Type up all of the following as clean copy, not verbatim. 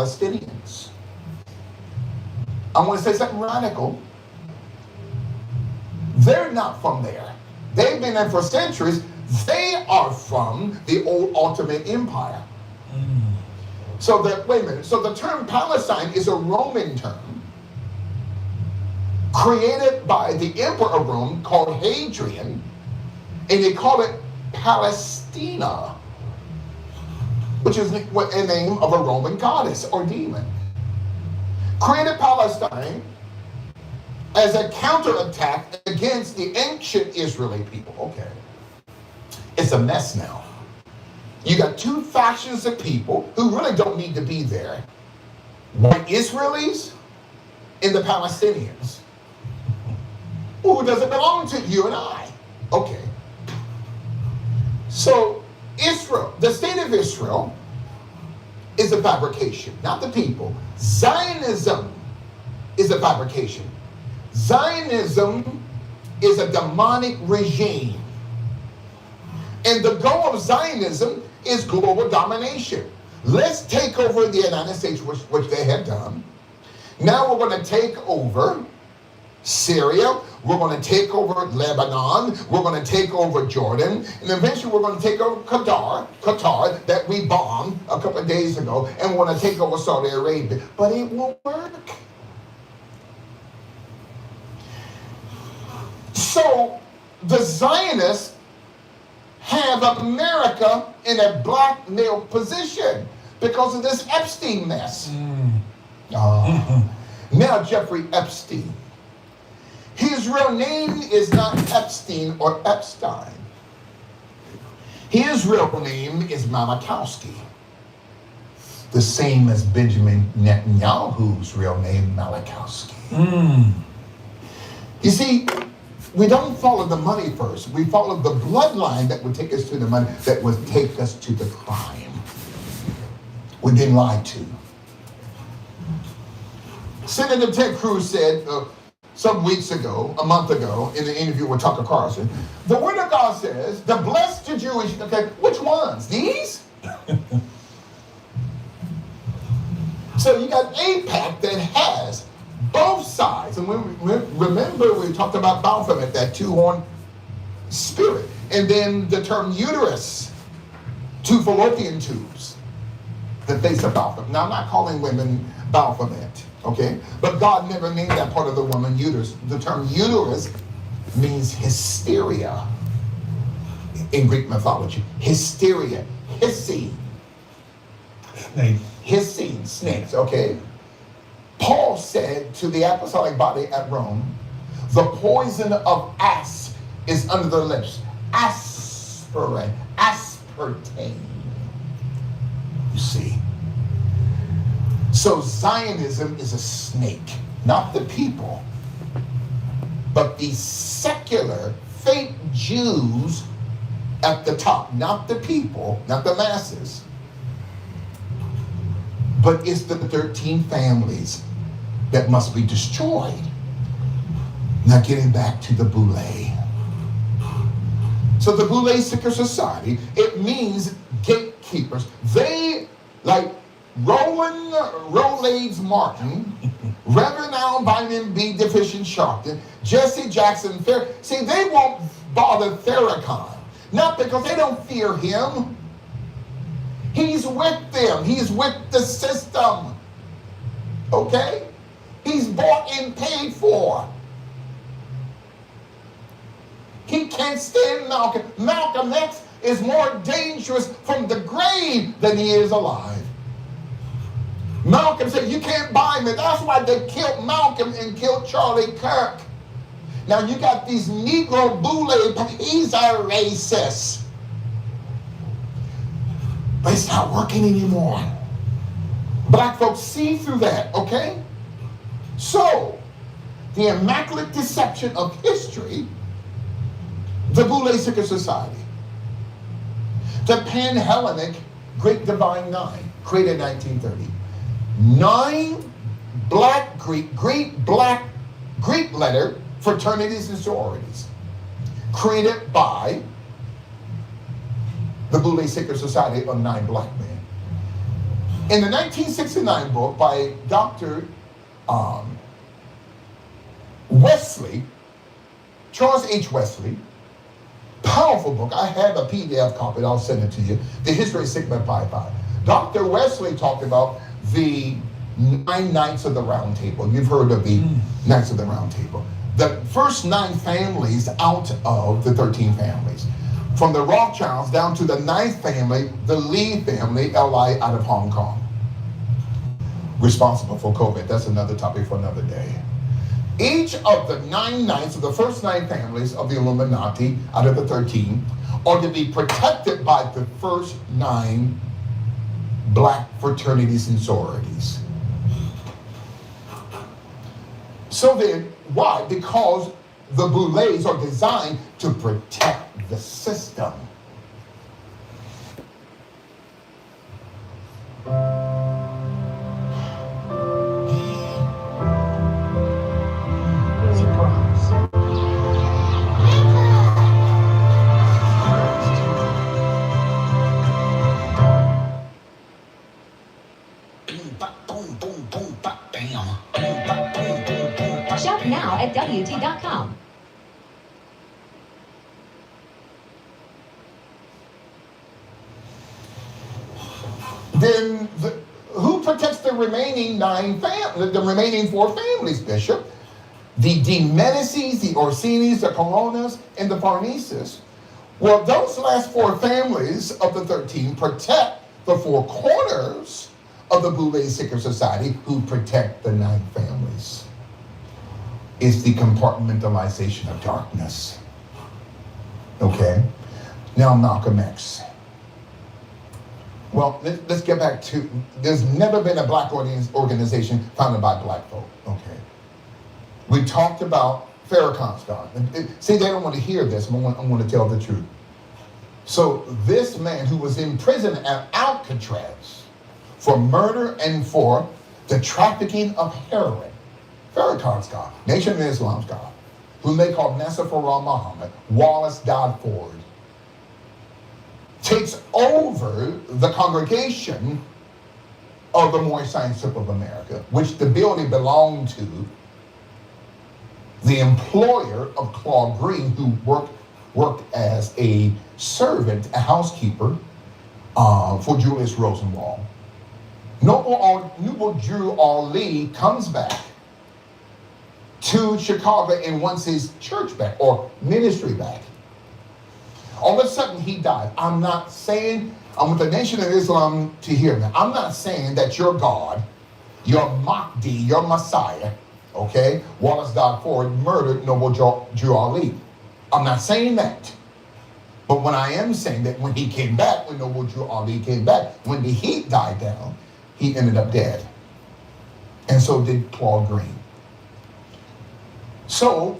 Palestinians. I want to say something radical. They're not from there. They've been there for centuries. They are from the old Ottoman Empire. So wait a minute. So the term Palestine is a Roman term created by the emperor of Rome called Hadrian, and they call it Palestina, which is a name of a Roman goddess or demon. Created Palestine as a counterattack against the ancient Israeli people. Okay. It's a mess now. You got two factions of people who really don't need to be there. White Israelis and the Palestinians. Who doesn't belong to you and I. Okay. So Israel, the state of Israel, is a fabrication, not the people. Zionism is a fabrication. Zionism is a demonic regime. And the goal of Zionism is global domination. Let's take over the United States, which they have done. Now we're going to take over Syria. We're going to take over Lebanon. We're going to take over Jordan. And eventually we're going to take over Qatar that we bombed a couple of days ago. And we're going to take over Saudi Arabia. But it won't work. So the Zionists have America in a blackmail position because of this Epstein mess. Now Jeffrey Epstein. His real name is not Epstein or Epstein. His real name is Malachowski. The same as Benjamin Netanyahu's real name, Malachowski. You see, we don't follow the money first. We follow the bloodline that would take us to the money, that would take us to the crime. We've been lied to. Senator Ted Cruz said some weeks ago, a month ago, in an interview with Tucker Carlson, the Word of God says, the blessed to Jewish, okay, which ones? These? So you got AIPAC that has both sides. And remember we talked about Baphomet, that two-horned spirit. And then the term uterus, two fallopian tubes, the face of Baphomet. Now I'm not calling women Baphomet, okay? But God never named that part of the woman uterus. The term uterus means hysteria in Greek mythology. Hysteria, hissing. Snake. Hissing, snakes, okay? Paul said to the apostolic body at Rome, the poison of asp is under their lips. Aspartame. You see? So Zionism is a snake, not the people, but the secular, fake Jews at the top, not the people, not the masses, but it's the 13 families that must be destroyed. Now getting back to the Boule. So the Boule Secret Society, it means gatekeepers. They, like Rolaids Martin, Reverend Al Bynum B. Deficient Sharpton, Jesse Jackson Fair. See, they won't bother Farrakhan. Not because they don't fear him. He's with them. He's with the system. Okay? He's bought and paid for. He can't stand Malcolm. Malcolm X is more dangerous from the grave than he is alive. Malcolm said, you can't buy me. That's why they killed Malcolm and killed Charlie Kirk. Now you got these Negro Boule, he's a racist. But it's not working anymore. Black folks see through that, okay? So, the immaculate deception of history, the Boule Secret Society, the Pan-Hellenic Greek Divine Nine, created in 1930. 9 black Greek letter fraternities and sororities, created by the Boule Secret Society of 9 black men. In the 1969 book by Dr. Wesley, Charles H. Wesley, powerful book. I have a PDF copy. I'll send it to you. The History of Sigma Pi Phi. Dr. Wesley talked about the 9 Knights of the Round Table. You've heard of the Knights of the Round Table. The first 9 families out of the 13 families. From the Rothschilds down to the 9th family, the Lee family, LI, out of Hong Kong. Responsible for COVID. That's another topic for another day. Each of the 9 knights of the first 9 families of the Illuminati out of the 13 are to be protected by the first 9 black fraternities and sororities. So then, why? Because the Boules are designed to protect the system. Shop now at WT.com. Then who protects the remaining 9 families, the remaining 4 families, Bishop? The De Medicis, the Orsini's, the Colonnas, and the Farneses. Well, those last 4 families of the 13 protect the 4 corners of the Boule Secret Society, who protect the 9 families. It's the compartmentalization of darkness. Okay? Now Malcolm X. Well, let's get back to, there's never been a black organization founded by black folk, okay? We talked about Farrakhan's God. See, they don't want to hear this, but I want to tell the truth. So this man who was in prison at Alcatraz for murder and for the trafficking of heroin, Farrakhan's God, Nation of Islam's God, whom they called Nasser Muhammad, Wallace Godford, takes over the congregation of the Moorish Science Temple of America, which the building belonged to the employer of Claude Green, who worked as a servant, a housekeeper for Julius Rosenwald. Noble Drew Ali comes back to Chicago and wants his church back, or ministry back. All of a sudden he died. I'm not saying, I want the Nation of Islam to hear me. I'm not saying that your God, your Mahdi, your Messiah, okay, Wallace Godford murdered Noble Drew Ali. I'm not saying that. But what I am saying that when he came back, when Noble Drew Ali came back, when the heat died down, he ended up dead. And so did Claude Green. So,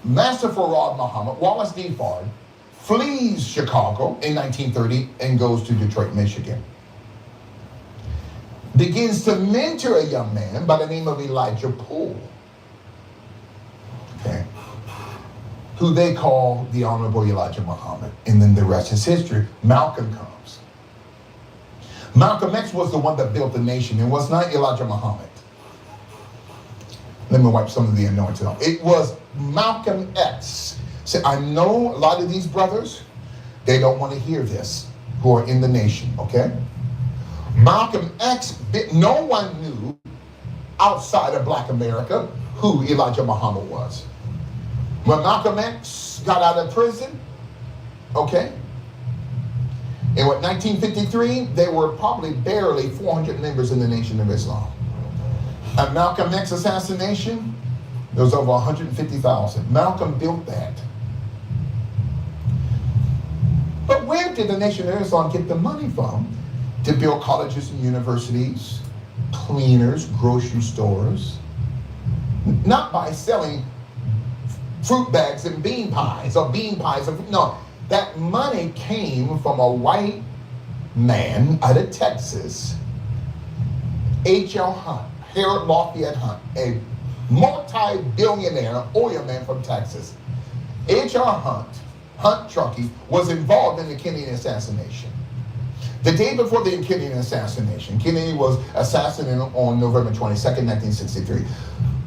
Master Farad Muhammad, Wallace D. Fard, flees Chicago in 1930 and goes to Detroit, Michigan. Begins to mentor a young man by the name of Elijah Poole, okay, who they call the Honorable Elijah Muhammad. And then the rest is history. Malcolm comes. Malcolm X was the one that built the nation. It was not Elijah Muhammad. Let me wipe some of the anointing off. It was Malcolm X. So I know a lot of these brothers, they don't want to hear this, who are in the nation, okay? Malcolm X, no one knew outside of black America who Elijah Muhammad was. When Malcolm X got out of prison, okay, in 1953, there were probably barely 400 members in the Nation of Islam. At Malcolm X assassination, there was over 150,000. Malcolm built that. But where did the Nation of Islam get the money from to build colleges and universities, cleaners, grocery stores? Not by selling fruit bags and bean pies, or bean pies. No, that money came from a white man out of Texas, H.L. Hunt, Harold Lafayette Hunt, a multi-billionaire oil man from Texas. H.R. Hunt Trunky, was involved in the Kennedy assassination. The day before the Kennedy assassination, Kennedy was assassinated on November 22nd, 1963.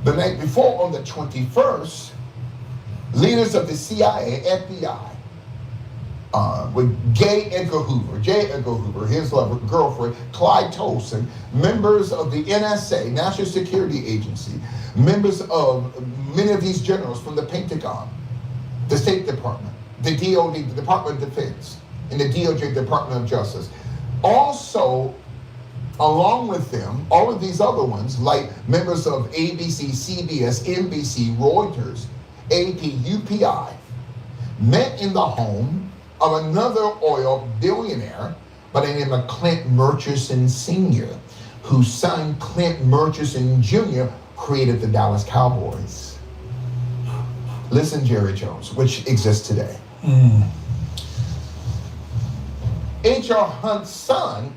The night before, on the 21st, leaders of the CIA, FBI, with J. Edgar Hoover, his lover, girlfriend, Clyde Tolson, members of the NSA, National Security Agency, members of many of these generals from the Pentagon, the State Department, the DOD, the Department of Defense, and the DOJ, Department of Justice. Also, along with them, all of these other ones, like members of ABC, CBS, NBC, Reuters, AP, UPI, met in the home of another oil billionaire by the name of Clint Murchison Sr., whose son, Clint Murchison Jr., created the Dallas Cowboys. Listen, Jerry Jones, which exists today. H.R. Hunt's son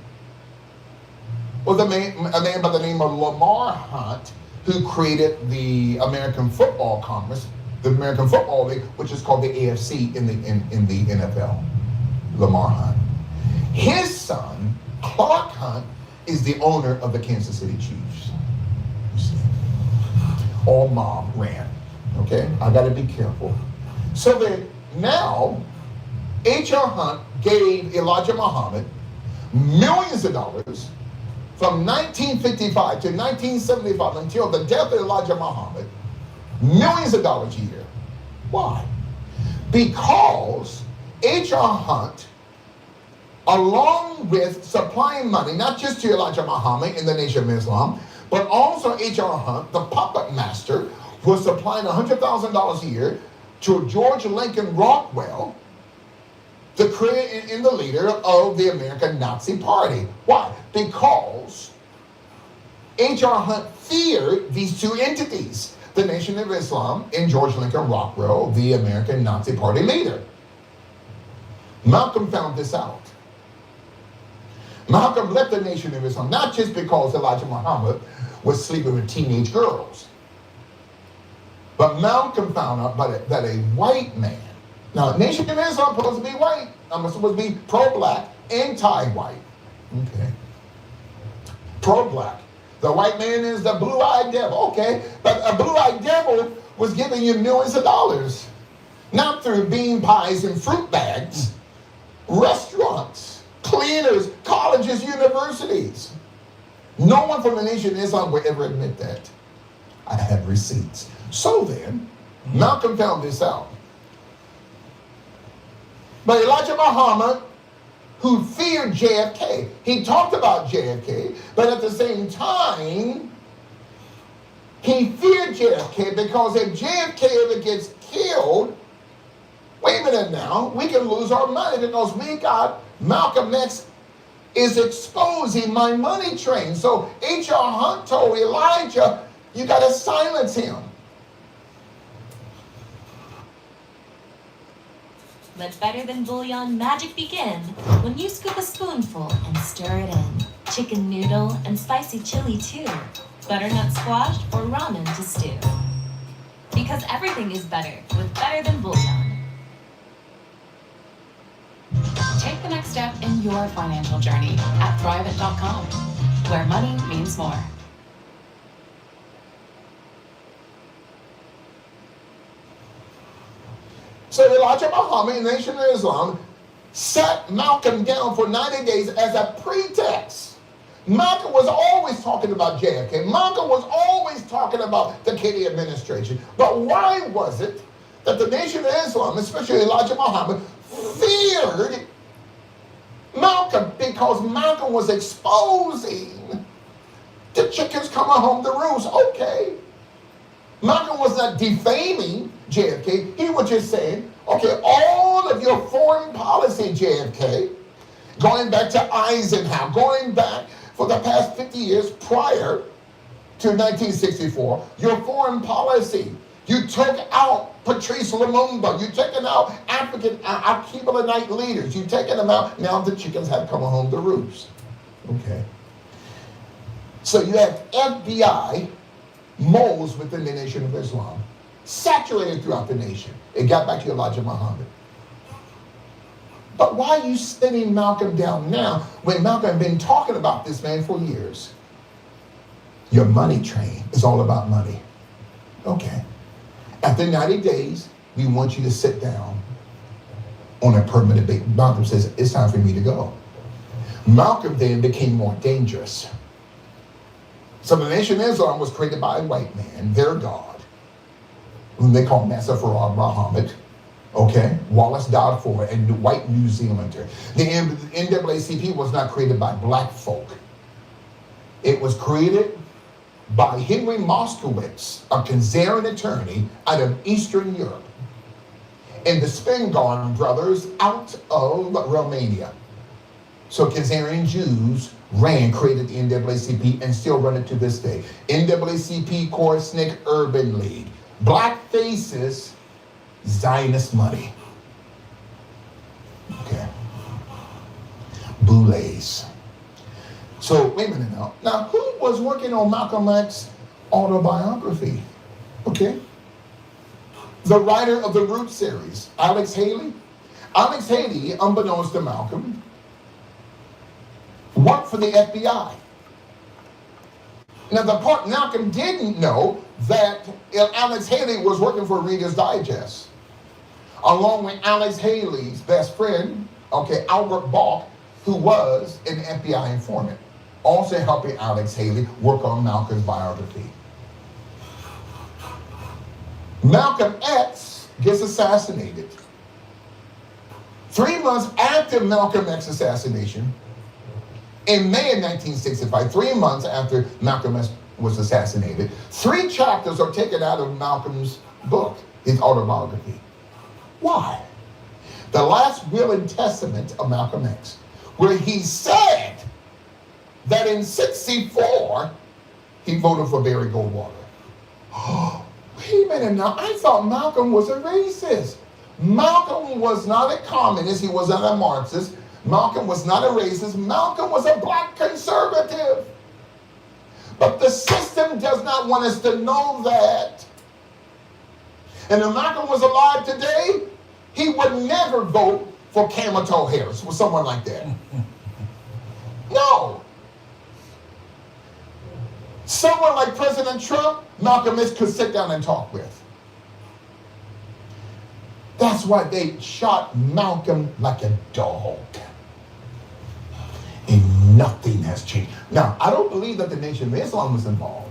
was a man by the name of Lamar Hunt, who created the American Football Congress, the American Football League, which is called the AFC in the NFL. Lamar Hunt. His son, Clark Hunt, is the owner of the Kansas City Chiefs. You see, all mob ran. Okay, I got to be careful. So then now, H.R. Hunt gave Elijah Muhammad millions of dollars from 1955 to 1975 until the death of Elijah Muhammad, millions of dollars a year. Why? Because H.R. Hunt, along with supplying money, not just to Elijah Muhammad in the Nation of Islam, but also H.R. Hunt, the puppet master, was supplying $100,000 a year to George Lincoln Rockwell, the creator and the leader of the American Nazi Party. Why? Because H.R. Hunt feared these two entities, the Nation of Islam and George Lincoln Rockwell, the American Nazi Party leader. Malcolm found this out. Malcolm left the Nation of Islam, not just because Elijah Muhammad was sleeping with teenage girls, but Malcolm found out that a white man, now Nation of Islam is supposed to be white, I'm supposed to be pro-black, anti-white, okay, pro-black. The white man is the blue-eyed devil, okay, but a blue-eyed devil was giving you millions of dollars, not through bean pies and fruit bags, restaurants, cleaners, colleges, universities. No one from the Nation of Islam would ever admit that. I have receipts. So then, Malcolm found this out. But Elijah Muhammad, who feared JFK, he talked about JFK, but at the same time, he feared JFK because if JFK ever gets killed, wait a minute now, we can lose our money because we got Malcolm X is exposing my money train. So H.R. Hunt told Elijah, you got to silence him. Let better than bouillon magic begin when you scoop a spoonful and stir it in. Chicken noodle and spicy chili too. Butternut squash or ramen to stew. Because everything is better with better than bouillon. Take the next step in your financial journey at Thriveit.com, where money means more. So Elijah Muhammad, Nation of Islam, sat Malcolm down for 90 days as a pretext. Malcolm was always talking about JFK. Malcolm was always talking about the Kennedy administration. But why was it that the Nation of Islam, especially Elijah Muhammad, feared Malcolm? Because Malcolm was exposing the chickens coming home to roost. Okay. Malcolm was not defaming JFK. He was just saying, okay, all of your foreign policy, JFK, going back to Eisenhower, going back for the past 50 years prior to 1964, your foreign policy, you took out Patrice Lumumba, you taken out African Archipelago leaders, you taken them out, now the chickens have come home to roost. Okay. So you have FBI moles within the Nation of Islam, saturated throughout the nation. It got back to Elijah Muhammad. But why are you sitting Malcolm down now when Malcolm had been talking about this man for years? Your money train is all about money. Okay. After 90 days, we want you to sit down on a permanent basis. Malcolm says, it's time for me to go. Malcolm then became more dangerous. So the Nation of Islam was created by a white man, their God, whom they call Nasser Farad Muhammad. Okay, Wallace died for it, and the white New Zealander. The NAACP was not created by black folk. It was created by Henry Moskowitz, a Khazarian attorney out of Eastern Europe, and the Spingarn brothers out of Romania. So Khazarian Jews created the NAACP, and still run it to this day. NAACP, Korsnick Urban League. Black faces, Zionist money. Okay. Boules. So, wait a minute now. Now, who was working on Malcolm X's autobiography? Okay. The writer of the Root series, Alex Haley. Alex Haley, unbeknownst to Malcolm, worked for the FBI. Now, the part Malcolm didn't know that Alex Haley was working for Reader's Digest, along with Alex Haley's best friend, okay, Albert Balk, who was an FBI informant, also helping Alex Haley work on Malcolm's biography. Malcolm X gets assassinated. 3 months after Malcolm X's assassination, in May of 1965, 3 months after Malcolm X was assassinated, 3 chapters are taken out of Malcolm's book, his autobiography. Why? The last will and testament of Malcolm X, where he said that in 1964, he voted for Barry Goldwater. Oh, wait a minute now, I thought Malcolm was a racist. Malcolm was not a communist, he was not a Marxist. Malcolm was not a racist, Malcolm was a black conservative. But the system does not want us to know that. And if Malcolm was alive today, he would never vote for Kamala Harris or someone like that. No. Someone like President Trump, Malcolm X could sit down and talk with. That's why they shot Malcolm like a dog. And nothing has changed. Now, I don't believe that the Nation of Islam was involved.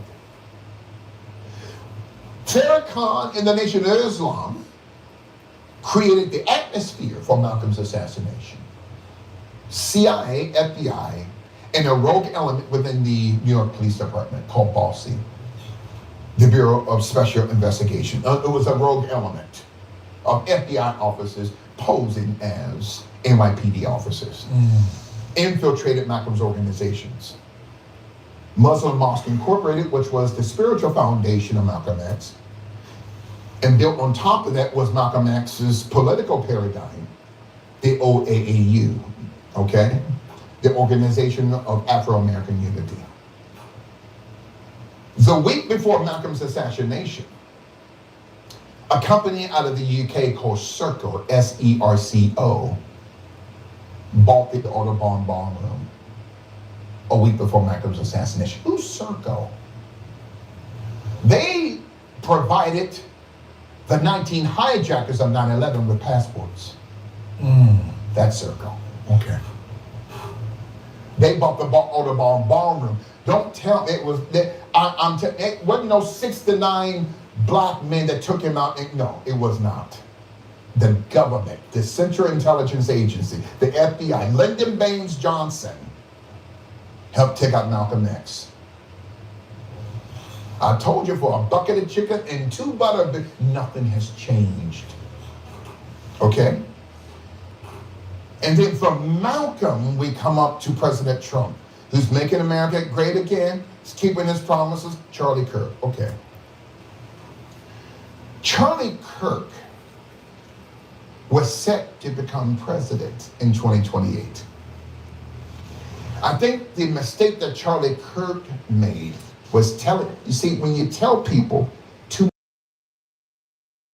Farrakhan and the Nation of Islam created the atmosphere for Malcolm's assassination. CIA, FBI, and a rogue element within the New York Police Department called BOSSI, the Bureau of Special Investigation. It was a rogue element of FBI officers posing as NYPD officers. Infiltrated Malcolm's organizations. Muslim Mosque Incorporated, which was the spiritual foundation of Malcolm X, and built on top of that was Malcolm X's political paradigm, the OAAU, okay? The Organization of Afro-American Unity. The week before Malcolm's assassination, a company out of the UK called Serco, S-E-R-C-O, bought the Audubon Ballroom a week before Malcolm's assassination. Who's Serco? They provided the 19 hijackers of 9/11 with passports. That's Serco. Okay. They bought the Audubon Ballroom. Don't tell me it was that. It wasn't no 6 to 9 black men that took him out. No, it was not. The government, the Central Intelligence Agency, the FBI, Lyndon Baines Johnson helped take out Malcolm X. I told you, for a bucket of chicken and 2 butter, nothing has changed. Okay? And then from Malcolm, we come up to President Trump, who's making America great again, he's keeping his promises, Charlie Kirk. Okay. Charlie Kirk was set to become president in 2028. I think the mistake that Charlie Kirk made was telling, you see, when you tell people